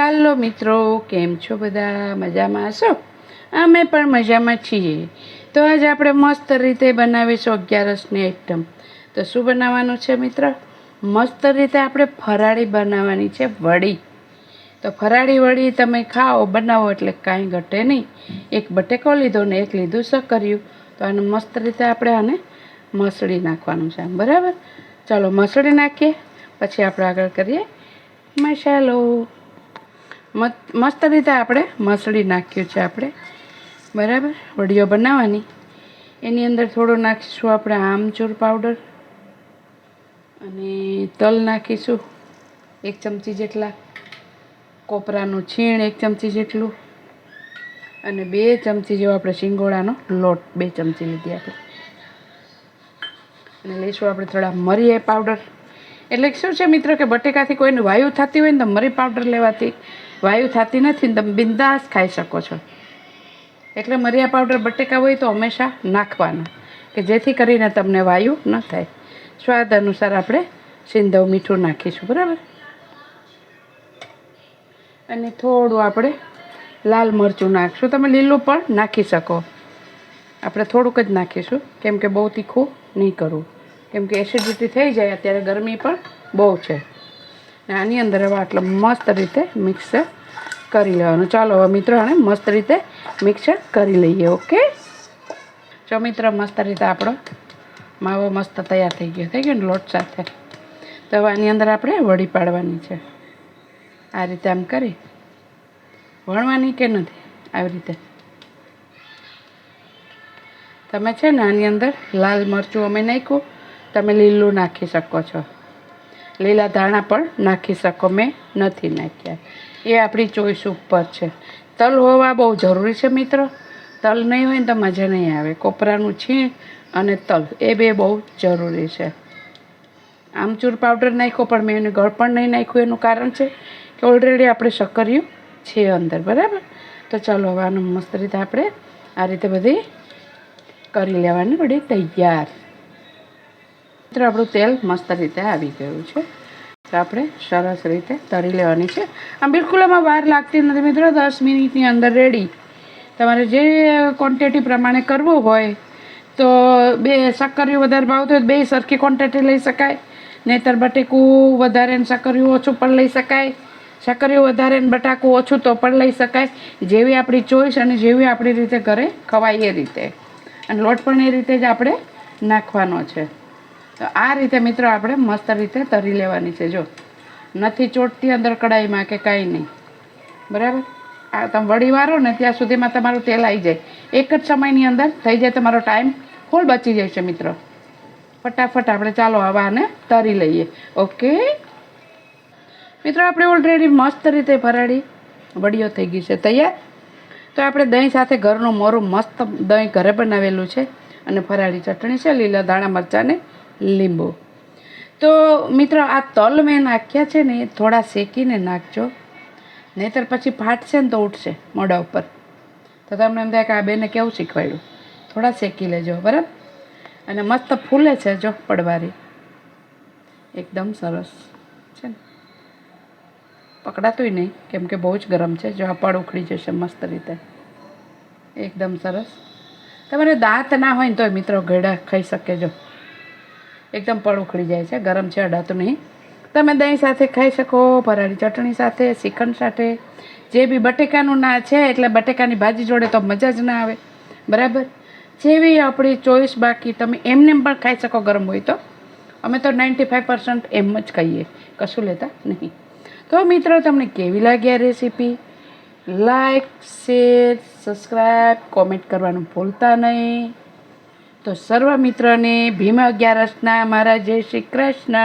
હાલો મિત્રો, કેમ છો બધા? મજામાં હશો? અમે પણ મજામાં છીએ. તો આજે આપણે મસ્ત રીતે બનાવીશું અગિયારસની આઈટમ. તો શું બનાવવાનું છે મિત્ર? મસ્ત રીતે આપણે ફરાળી બનાવવાની છે વડી. તો ફરાળી વડી તમે ખાઓ બનાવો એટલે કાંઈ ઘટે નહીં. એક બટેકો લીધો ને એક લીધું શક્કરિયું. તો આને મસ્ત રીતે આપણે આને મસળી નાખવાનું છે, બરાબર? ચાલો મસળી નાખીએ, પછી આપણે આગળ કરીએ મસાલો. મસ્ત રીતે આપણે મસળી નાખ્યું છે આપણે, બરાબર? વડીઓ બનાવવાની. એની અંદર થોડો નાખીશું આપણે આમચૂર પાવડર અને તલ નાખીશું 1 ચમચી જેટલા, કોપરાનું છીણ 1 ચમચી જેટલું અને 2 ચમચી જેવો આપણે શીંગોળાનો લોટ 2 ચમચી લીધી આપણે. અને લઈશું આપણે થોડા મરી પાવડર. એટલે શું છે મિત્રો કે બટેકાથી કોઈને વાયુ થતી હોય ને તો મરી પાવડર લેવાથી વાયુ થતી નથી ને તમે બિંદાસ ખાઈ શકો છો. એટલે મરિયા પાવડર બટેકા હોય તો હંમેશા નાખવાના, કે જેથી કરીને તમને વાયુ ન થાય. સ્વાદ અનુસાર આપણે સિંધવ મીઠું નાખીશું, બરાબર? અને થોડું આપણે લાલ મરચું નાખીશું. તમે લીલું પણ નાખી શકો. આપણે થોડુંક જ નાખીશું, કેમ કે બહુ તીખું નહીં કરવું, કેમ કે એસિડિટી થઈ જાય. અત્યારે ગરમી પણ બહુ છે. ને આની અંદર હવે આટલું મસ્ત રીતે મિક્સ કરી લેવાનું. ચાલો હવે મિત્રો આને મસ્ત રીતે મિક્સ કરી લઈએ. ઓકે, જો મિત્રો મસ્ત રીતે આપણો માવો મસ્ત તૈયાર થઈ ગયો ને લોટ સાથે. તો હવે આની અંદર આપણે વડી પાડવાની છે. આ રીતે આમ કરી વણવાની કે નથી, આવી રીતે તમે છે ને આની અંદર લાલ મરચું અમે નાખ્યું, તમે લીલું નાખી શકો છો. લીલા ધાણા પણ નાખી શકો, મેં નથી નાખ્યા. એ આપણી ચોઈસ ઉપર છે. તલ હોવા બહુ જરૂરી છે મિત્રો. તલ નહીં હોય ને તો મજા નહીં આવે. કોપરાનું છીણ અને તલ એ બે બહુ જરૂરી છે. આમચૂર પાવડર નાખ્યો પણ મેં એને ગળ પણ નહીં નાખ્યું. એનું કારણ છે કે ઓલરેડી આપણે શક્કરિયું છે અંદર, બરાબર? તો ચાલો હવે આનું મસ્ત રીતે આપણે આ રીતે બધી કરી લેવાની વળી તૈયાર. મિત્રો આપણું તેલ મસ્ત રીતે આવી ગયું છે. તો આપણે સરસ રીતે તળી લેવાની છે. આમ બિલકુલ એમાં વાર લાગતી નથી મિત્રો. 10 મિનિટની અંદર રેડી. તમારે જે ક્વોન્ટિટી પ્રમાણે કરવું હોય તો શક્કરિયું વધારે ભાવતું હોય તો 2 સરખી ક્વોન્ટિટી લઈ શકાય. નહીંતર બટેકું વધારે ને શક્કરિયું ઓછું પણ લઈ શકાય. શક્કરિયું વધારે ને બટાકું ઓછું તો પણ લઈ શકાય. જેવી આપણી ચોઈસ અને જેવી આપણી રીતે ઘરે ખવાય એ રીતે. અને લોટ પણ એ રીતે જ આપણે નાખવાનો છે. તો આ રીતે મિત્રો આપણે મસ્ત રીતે તરી લેવાની છે. જો નથી ચોટતી અંદર કડાઈમાં કે કાંઈ નહીં, બરાબર? આ તમે વડી વારો ને ત્યાં સુધીમાં તમારું તેલ આવી જાય. એક જ સમયની અંદર થઈ જાય. તમારો ટાઈમ ફૂલ બચી જાય છે મિત્રો. ફટાફટ આપણે ચાલો હવે આને તરી લઈએ. ઓકે મિત્રો, આપણે ઓલરેડી મસ્ત રીતે ફરાળી વડીઓ થઈ ગઈ છે તૈયાર. તો આપણે દહીં સાથે ઘરનું મોરું મસ્ત દહીં ઘરે બનાવેલું છે અને ફરાળી ચટણી છે, લીલા દાણા મરચાં ને લીંબુ. તો મિત્રો આ તલ મેં નાખ્યા છે ને એ થોડા શેકીને નાખજો, નહીંતર પછી ફાટશે ને તો ઉઠશે મોઢા ઉપર. તો તમને એમ થાય કે આ બેને કેવું શીખવાડ્યું. થોડા શેકી લેજો, બરાબર? અને મસ્ત ફૂલે છે જો પડવારી, એકદમ સરસ છે ને. પકડાતુંય નહીં કેમ કે બહુ જ ગરમ છે. જો આ પડ ઉખડી જશે મસ્ત રીતે, એકદમ સરસ. તમારે દાંત ના હોય ને તોય મિત્રો ગળા ખાઈ શકે. જો એકદમ પડ ઉખડી જાય છે, ગરમ છે, અડાતું નહીં. તમે દહીં સાથે ખાઈ શકો, ફરાળી ચટણી સાથે, શ્રીખંડ સાથે, જે બી. બટેકાનું ના છે એટલે બટેકાની ભાજી જોડે તો મજા જ ના આવે, બરાબર? જેવી આપણી ચોઈસ. બાકી તમે એમને પણ ખાઈ શકો ગરમ હોય તો. અમે તો 95% એમ જ ખાઈએ, કશું લેતા નહીં. તો મિત્રો તમને કેવી લાગી આ recipe? Like, share, subscribe, comment કરવાનું ભૂલતા નહીં. તો સર્વ મિત્રોને ભીમ 11ના મારા જય શ્રી કૃષ્ણ.